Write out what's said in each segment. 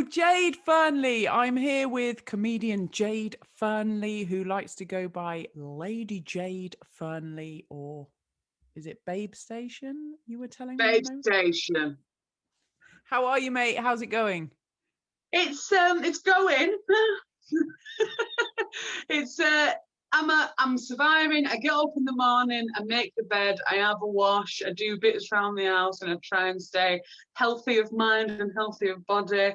Jade Fearnley. I'm here with comedian Jade Fearnley, who likes to go by Lady Jade Fearnley, or is it Babe Station? You were telling me at Babe the moment. Station. How are you, mate? How's it going? It's going. it's I'm surviving. I get up in the morning, I make the bed, I have a wash, I do bits around the house, and I try and stay healthy of mind and healthy of body.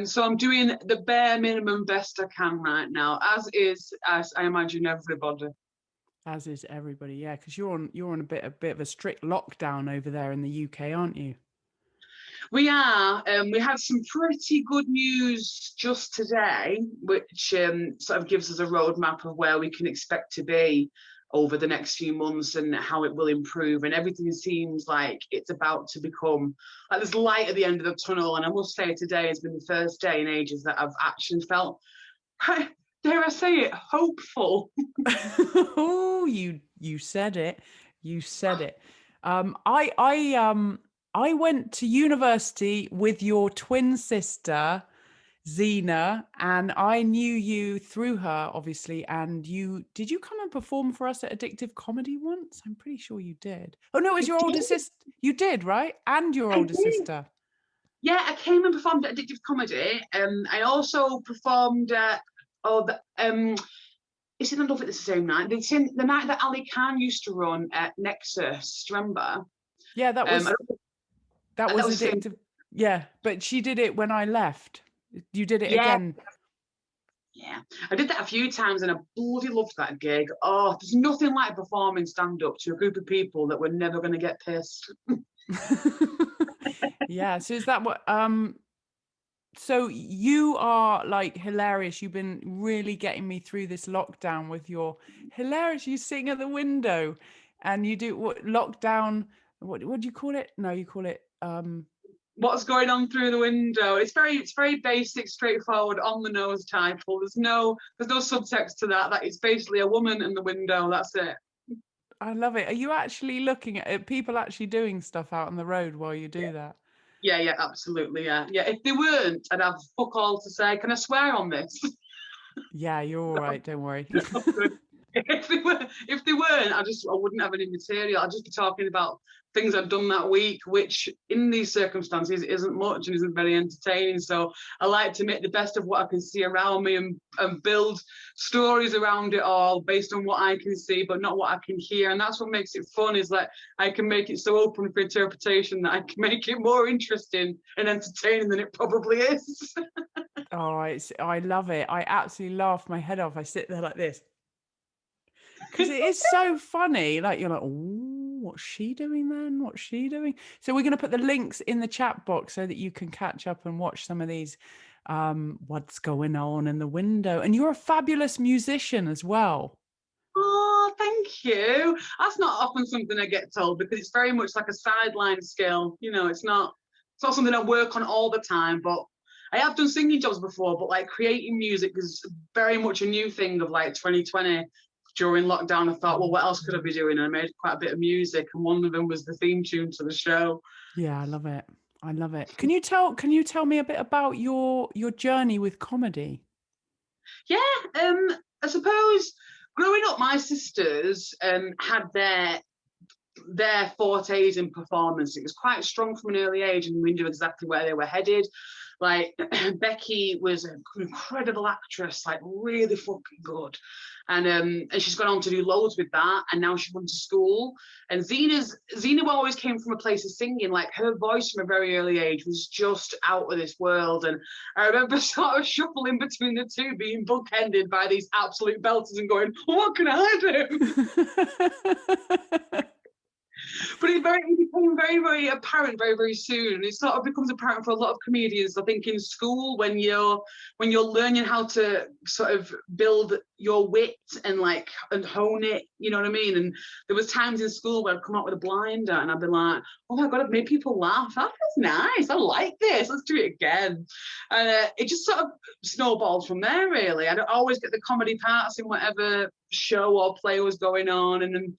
So I'm doing the bare minimum best I can right now, as I imagine everybody. As is everybody, yeah, because you're on a bit of a strict lockdown over there in the UK, aren't you? We are. We had some pretty good news just today, which sort of gives us a roadmap of where we can expect to be over the next few months and how it will improve. And everything seems like it's about to become like there's light at the end of the tunnel. And I must say, today has been the first day in ages that I've actually felt, dare I say it, hopeful. Oh, you said it. You said it. I went to university with your twin sister, Zena, and I knew you through her, obviously. And did you come and perform for us at Addictive Comedy once? I'm pretty sure you did. Oh no, it was I your older did. sister. You did, right? And your I older did. sister. Yeah, I came and performed at Addictive Comedy. I also performed at is it not Love It the same night? The night that Ali Khan used to run at Nexus, do you remember? Yeah, I don't, that that was was the same. Addictive. Yeah, but she did it when I left. You did it Yeah, again. yeah. I did that a few times and I bloody loved that gig. Oh, there's nothing like performing stand-up to a group of people that were never going to get pissed. Yeah, so is that what so you are like hilarious. You've been really getting me through this lockdown with your hilarious. You sing at the window and you do what lockdown, what do you call it? No, you call it What's going on through the window? It's very basic, straightforward, on the nose title. There's no subtext to that. That it's basically a woman in the window. That's it. I love it. Are you actually looking at people actually doing stuff out on the road while you Yeah, do that? yeah, absolutely, yeah. If they weren't, I'd have fuck all to say. Can I swear on this? Yeah, you're all right, don't worry. Oh, good. If they weren't, I wouldn't have any material. I'd just be talking about things I've done that week, which in these circumstances isn't much and isn't very entertaining. So I like to make the best of what I can see around me and build stories around it all based on what I can see, but not what I can hear. And that's what makes it fun, is that I can make it so open for interpretation that I can make it more interesting and entertaining than it probably is. Oh, I love it. I absolutely laugh my head off. I sit there like this. Because it is so funny. Like you're like, oh, what's she doing then? What's she doing? So we're going to put the links in the chat box so that you can catch up and watch some of these what's going on in the window. And you're a fabulous musician as well. Oh, thank you. That's not often something I get told because it's very much like a sideline skill. It's not something I work on all the time, but I have done singing jobs before, but like creating music is very much a new thing of like 2020. During lockdown, I thought, well, what else could I be doing? And I made quite a bit of music, and one of them was the theme tune to the show. Yeah, I love it. I love it. Can you tell me a bit about your journey with comedy? Yeah, I suppose growing up, my sisters had their fortes in performance. It was quite strong from an early age, and we knew exactly where they were headed. Like Becky was an incredible actress, like really fucking good, and she's gone on to do loads with that. And now she went to school. And Zena always came from a place of singing. Like her voice from a very early age was just out of this world. And I remember sort of shuffling between the two, being bookended by these absolute belters and going, well, "What can I do?" But it became very, very apparent very, very soon. And it sort of becomes apparent for a lot of comedians, I think, in school when you're learning how to sort of build your wit and hone it, you know what I mean? And there was times in school where I'd come out with a blinder and I'd be like, oh my God, I've made people laugh. That feels nice. I like this. Let's do it again. And it just sort of snowballed from there, really. I'd always get the comedy parts in whatever show or play was going on. And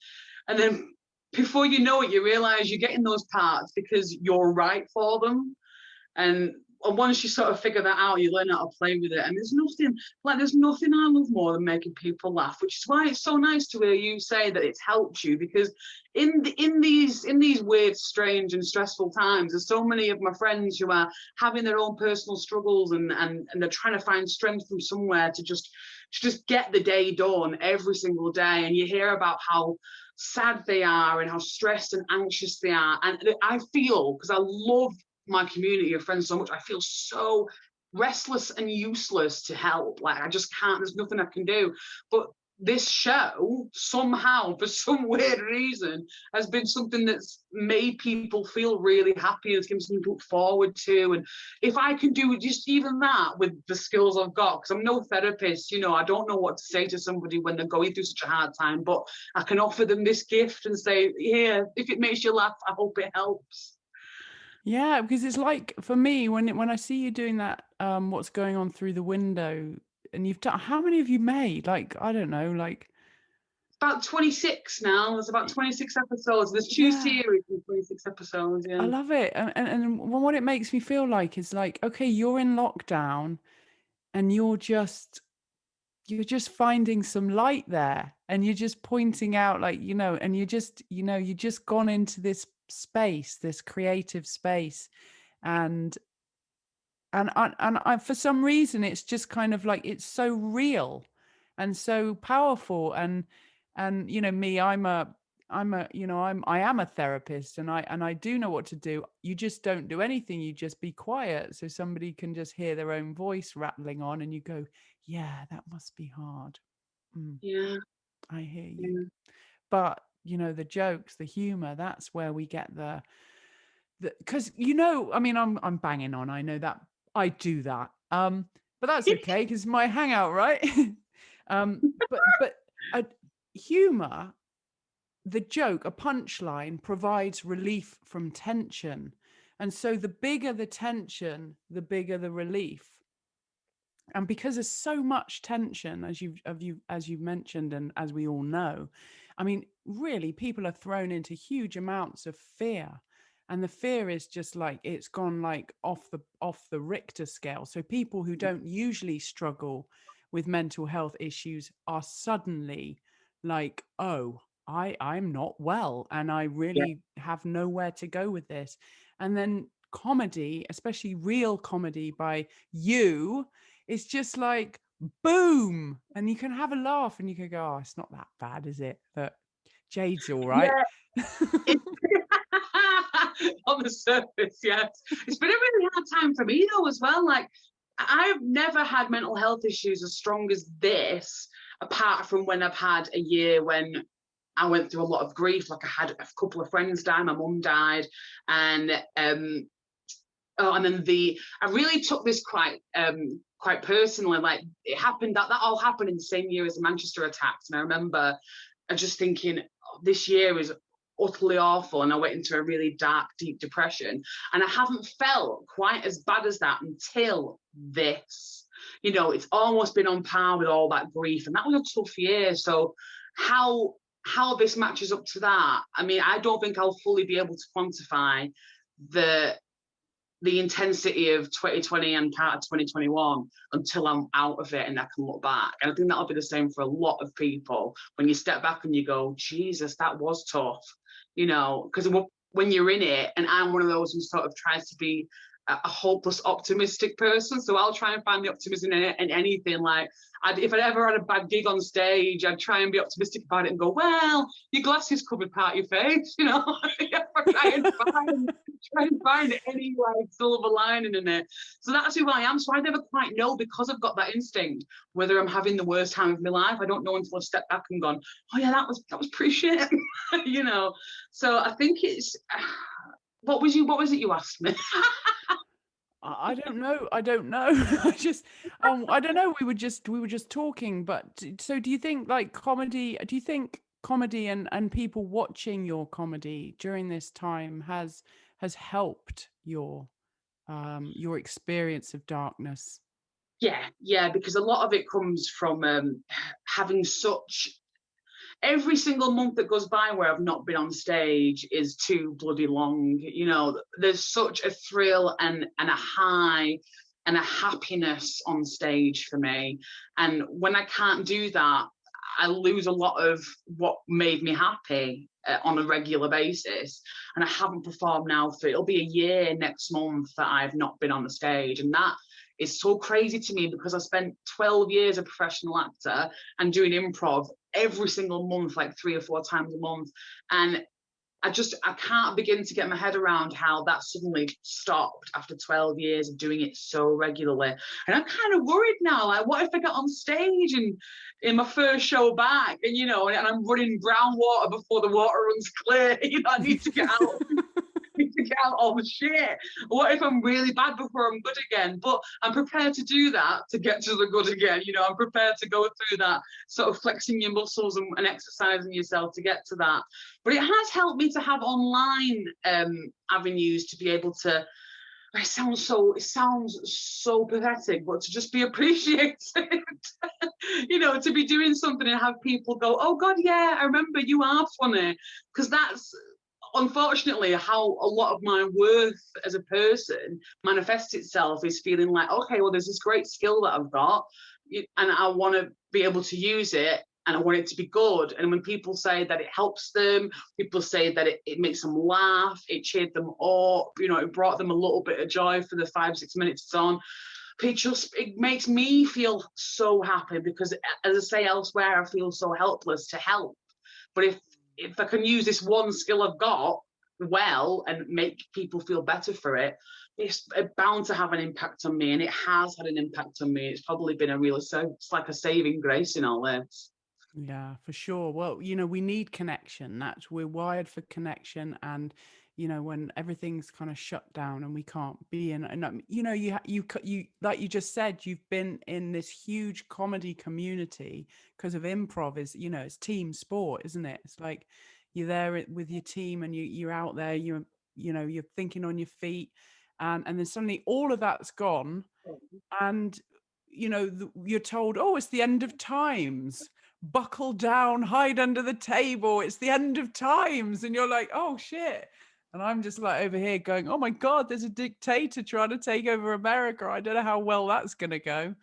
then before you know it, you realize you're getting those parts because you're right for them. And once you sort of figure that out, you learn how to play with it. And there's nothing I love more than making people laugh, which is why it's so nice to hear you say that it's helped you, because in these weird, strange and stressful times, there's so many of my friends who are having their own personal struggles, and they're trying to find strength from somewhere to just get the day done every single day. And you hear about how sad they are and how stressed and anxious they are. And I feel, because I love my community of friends so much, I feel so restless and useless to help. Like, I just can't, there's nothing I can do. But this show somehow, for some weird reason, has been something that's made people feel really happy. It's given something to look forward to. And if I can do just even that with the skills I've got, because I'm no therapist, I don't know what to say to somebody when they're going through such a hard time, but I can offer them this gift and say, here, if it makes you laugh, I hope it helps. Yeah, because it's like, for me, when I see you doing that, what's going on through the window, and you've done, how many have you made? Like, I don't know, like about 26 now. There's about 26 episodes. There's 2 series and 26 episodes. Yeah, I love it. And what it makes me feel like is like, okay, you're in lockdown, and you're just finding some light there, and you're just pointing out, like, and you just gone into this space, this creative space, and I, for some reason, it's just kind of like, it's so real and so powerful. And me, I am a therapist, and I do know what to do. You just don't do anything. You just be quiet, so somebody can just hear their own voice rattling on, and you go, yeah, that must be hard. yeah, I hear you. yeah. But the jokes, the humor, that's where we get the because I mean, I'm banging on, I know that I do that, but that's okay, because my hangout, right? But humor, the joke, a punchline, provides relief from tension, and so the bigger the tension, the bigger the relief. And because there's so much tension, as you've mentioned, and as we all know, I mean, really, people are thrown into huge amounts of fear, and the fear is just like, it's gone like off the Richter scale. So people who don't usually struggle with mental health issues are suddenly like, oh, I'm not well, and I really have nowhere to go with this. And then comedy, especially real comedy by you, it's just like, boom, and you can have a laugh, and you can go, oh, it's not that bad, is it? But Jade's all right. Yeah. On the surface, yes. It's been a really hard time for me though as well. Like, I've never had mental health issues as strong as this, apart from when I've had a year when I went through a lot of grief. Like, I had a couple of friends die, my mum died, and and then I really took this quite personally. Like, it happened, that all happened in the same year as the Manchester attacks, and I remember just thinking, oh, this year is utterly awful, and I went into a really dark, deep depression, and I haven't felt quite as bad as that until this. It's almost been on par with all that grief, and that was a tough year. So how this matches up to that, I mean, I don't think I'll fully be able to quantify the intensity of 2020 and part of 2021 until I'm out of it and I can look back. And I think that'll be the same for a lot of people. When you step back and you go, Jesus, that was tough, because when you're in it, and I'm one of those who sort of tries to be a hopeless optimistic person, so I'll try and find the optimism in anything. Like, if I'd ever had a bad gig on stage, I'd try and be optimistic about it and go, well, your glasses covered part of your face, try and find any like silver lining in it. So that's who I am. So I never quite know, because I've got that instinct, whether I'm having the worst time of my life. I don't know until I step back and gone, oh yeah, that was pretty shit. So I think it's what was it you asked me? I don't know. I just I don't know. We were just talking. But so, do you think, like, comedy? Do you think comedy and people watching your comedy during this time has helped your experience of darkness? Yeah, because a lot of it comes from having such every single month that goes by where I've not been on stage is too bloody long. You know, there's such a thrill and a high and a happiness on stage for me. And when I can't do that, I lose a lot of what made me happy on a regular basis. And I haven't performed now for, it'll be a year next month that I've not been on the stage. And that is so crazy to me because I spent 12 years a professional actor and doing improv every single month, like 3 or 4 times a month. And I can't begin to get my head around how that suddenly stopped after 12 years of doing it so regularly. And I'm kind of worried now, like, what if I get on stage and in my first show back and, you know, and I'm running brown water before the water runs clear, you know, I need to get out. To get out all the shit. What if I'm really bad before I'm good again? But I'm prepared to do that to get to the good again. You know, I'm prepared to go through that sort of flexing your muscles and exercising yourself to get to that. But it has helped me to have online avenues to be able to. It sounds so pathetic, but to just be appreciated, you know, to be doing something and have people go, oh God, yeah, I remember, you are funny, because that's unfortunately how a lot of my worth as a person manifests itself, is feeling like, okay, well, there's this great skill that I've got and I want to be able to use it and I want it to be good. And when people say that it helps them, people say that it makes them laugh, it cheered them up, you know, it brought them a little bit of joy for the 5-6 minutes it's on, it makes me feel so happy, because as I say elsewhere, I feel so helpless to help. But if I can use this one skill I've got well and make people feel better for it, it's bound to have an impact on me, and it has had an impact on me. It's probably been it's like a saving grace in all this. Yeah, for sure. Well, you know, we need connection. We're wired for connection, and you know, when everything's kind of shut down and we can't be in, and you know, you like you just said, you've been in this huge comedy community because of improv. Is, you know, it's team sport, isn't it? It's like you're there with your team, and you're out there. You know, you're thinking on your feet, and then suddenly all of that's gone, and you know, you're told, oh, it's the end of times, buckle down, hide under the table, it's the end of times. And you're like, oh shit. And I'm just like over here going, oh my God, there's a dictator trying to take over America. I don't know how well that's going to go.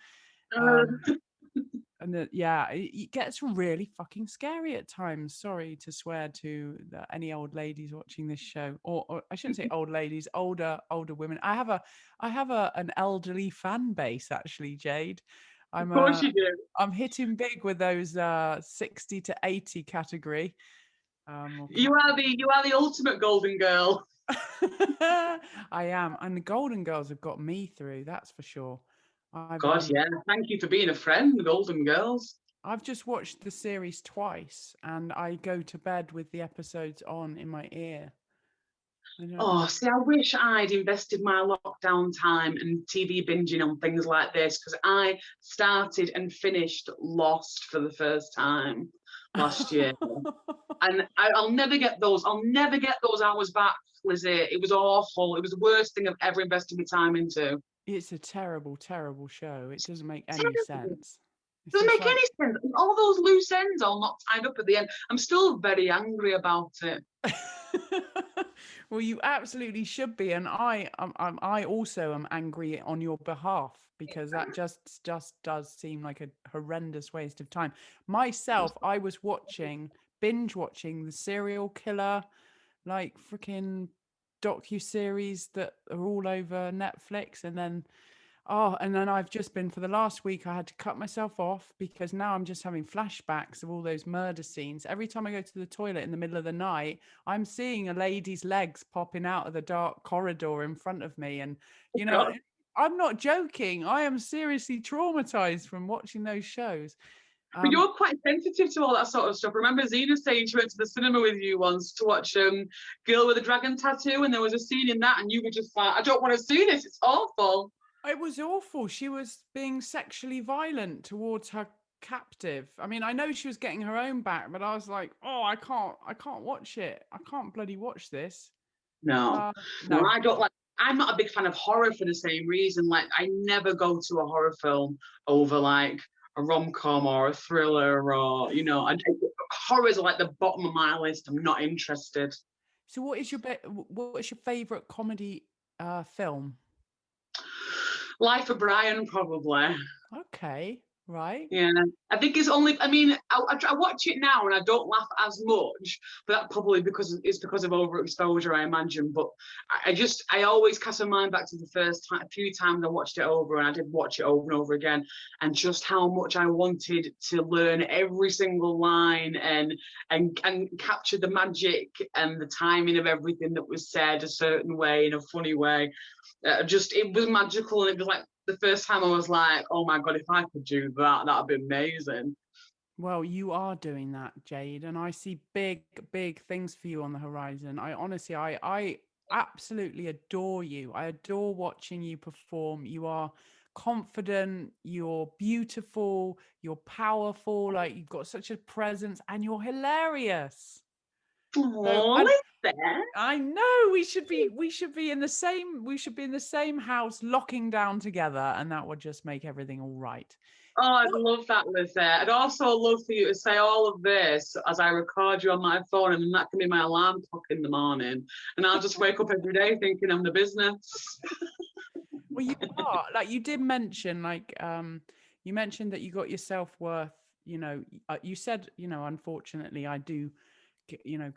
And yeah, it gets really fucking scary at times. Sorry to swear to any old ladies watching this show, or I shouldn't say old ladies, older women. I have an elderly fan base, actually, Jade. Of course you do. I'm hitting big with those 60 to 80 category. You are the ultimate golden girl. I am, and the Golden Girls have got me through. That's for sure. God, yeah. Thank you for being a friend, the Golden Girls. I've just watched the series twice, and I go to bed with the episodes on in my ear. Oh, see, I wish I'd invested my lockdown time and TV binging on things like this, because I started and finished Lost for the first time last year. And I'll never get those. I'll never get those hours back, Lizzie. It was awful. It was the worst thing I've ever invested my time into. It's a terrible, terrible show. It doesn't make any sense. It doesn't make any sense. All those loose ends all not tied up at the end. I'm still very angry about it. Well, you absolutely should be, and I also am angry on your behalf, because that just does seem like a horrendous waste of time. Myself, I was binge watching the serial killer, like freaking docu-series that are all over Netflix, and then I've just been, for the last week, I had to cut myself off because now I'm just having flashbacks of all those murder scenes. Every time I go to the toilet in the middle of the night, I'm seeing a lady's legs popping out of the dark corridor in front of me. And, you know, I'm not joking. I am seriously traumatized from watching those shows. But you're quite sensitive to all that sort of stuff. Remember Zena saying she went to the cinema with you once to watch Girl with a Dragon Tattoo, and there was a scene in that and you were just like, I don't want to see this, it's awful. It was awful. She was being sexually violent towards her captive. I mean, I know she was getting her own back, but I was like, oh, I can't watch it. I can't bloody watch this. No, I don't like. I'm not a big fan of horror for the same reason. Like, I never go to a horror film over like a rom-com or a thriller, or horrors are like the bottom of my list. I'm not interested. So what is your favorite comedy film? Life of Brian, probably. Okay, right. Yeah, I think it's only. I mean, I watch it now and I don't laugh as much, but that probably because of overexposure, I imagine. But I always cast my mind back to the first time, a few times I watched it over, and I did watch it over and over again, and just how much I wanted to learn every single line and capture the magic and the timing of everything that was said a certain way, in a funny way. It was magical, and it was like the first time I was like, oh my God, if I could do that, that'd be amazing. Well, you are doing that, Jade, and I see big, big things for you on the horizon. I absolutely adore you. I adore watching you perform. You are confident, you're beautiful, you're powerful, like you've got such a presence, and you're hilarious. So Oh, Lizzie. I know we should be in the same house locking down together, and that would just make everything all right. Oh, I'd love that, Lizzie. I'd also love for you to say all of this as I record you on my phone, and that can be my alarm clock in the morning. And I'll just wake up every day thinking I'm the business. Well, you are, like you did mention, you mentioned that you got your self-worth, you said, unfortunately I do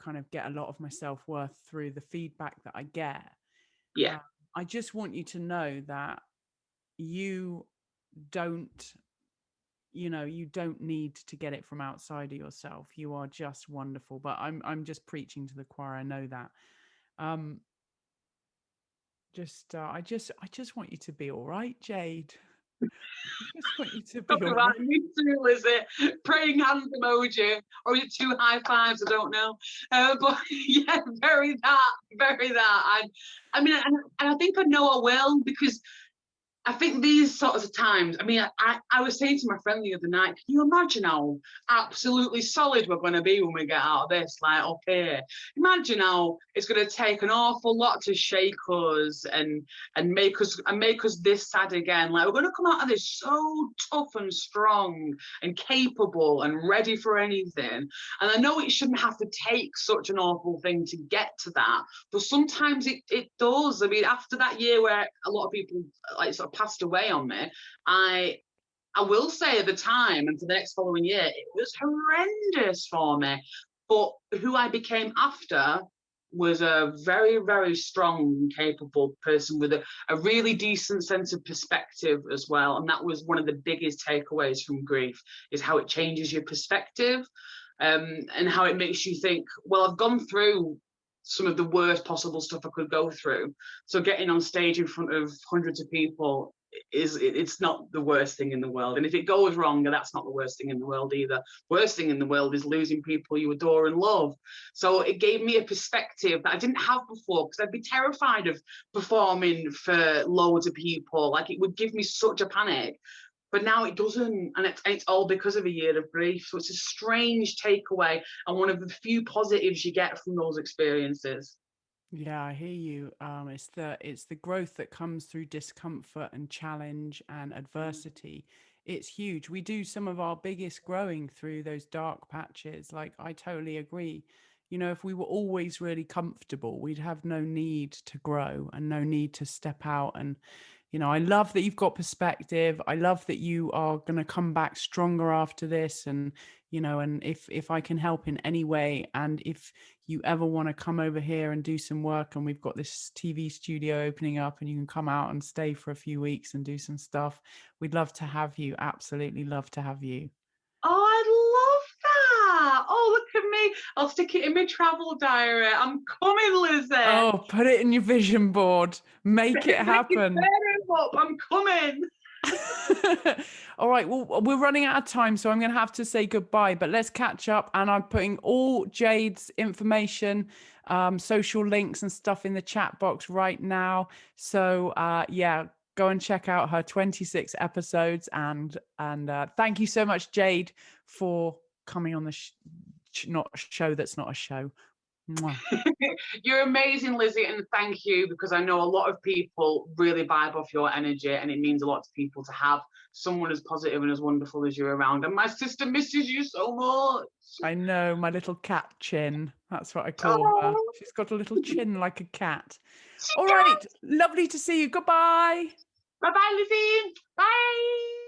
kind of get a lot of my self-worth through the feedback that I get. Yeah. I just want you to know that you don't you don't need to get it from outside of yourself. You are just wonderful. But I'm just preaching to the choir, I know that. I just want you to be all right, Jade. I just want you to be all right. Me too, Lizzie. Praying hands emoji, or is it two high fives? I don't know. But yeah, very that. I mean, and I think I know I will, because I think these sorts of times, I mean, I was saying to my friend the other night, can you imagine how absolutely solid we're going to be when we get out of this, like up here? Imagine how it's going to take an awful lot to shake us and make us this sad again. Like, we're going to come out of this so tough and strong and capable and ready for anything. And I know it shouldn't have to take such an awful thing to get to that, but sometimes it does. I mean, after that year where a lot of people like sort of passed away on me, I will say at the time and for the next following year, it was horrendous for me. But who I became after was a very, very strong, capable person with a really decent sense of perspective as well. And that was one of the biggest takeaways from grief, is how it changes your perspective, and how it makes you think, well, I've gone through some of the worst possible stuff I could go through. So getting on stage in front of hundreds of people it's not the worst thing in the world. And if it goes wrong, that's not the worst thing in the world either. Worst thing in the world is losing people you adore and love. So it gave me a perspective that I didn't have before, because I'd be terrified of performing for loads of people. Like, it would give me such a panic. But now it doesn't, and it's all because of a year of grief. So it's a strange takeaway, and one of the few positives you get from those experiences. Yeah, I hear you. It's the growth that comes through discomfort and challenge and adversity. It's huge. We do some of our biggest growing through those dark patches. Like, I totally agree. If we were always really comfortable, we'd have no need to grow and no need to step out. And I love that you've got perspective. I love that you are going to come back stronger after this. And and if I can help in any way, and if you ever want to come over here and do some work, and we've got this TV studio opening up, and you can come out and stay for a few weeks and do some stuff, we'd love to have you. Absolutely love to have you. Oh, I'd love that. Oh, look at me. I'll stick it in my travel diary. I'm coming, Lizzie. Oh, put it in your vision board. Make it happen. I'm coming. All right, well, we're running out of time, so I'm going to have to say goodbye, but let's catch up. And I'm putting all Jade's information, social links and stuff in the chat box right now. So yeah, go and check out her 26 episodes. And thank you so much, Jade, for coming on the not show that's not a show. Mwah. You're amazing, Lizzie, and thank you, because I know a lot of people really vibe off your energy, and it means a lot to people to have someone as positive and as wonderful as you around. And my sister misses you so much. I know, my little cat chin. That's what I call her. She's got a little chin like a cat. All right, lovely to see you. Goodbye. Bye-bye, Lizzie. Bye.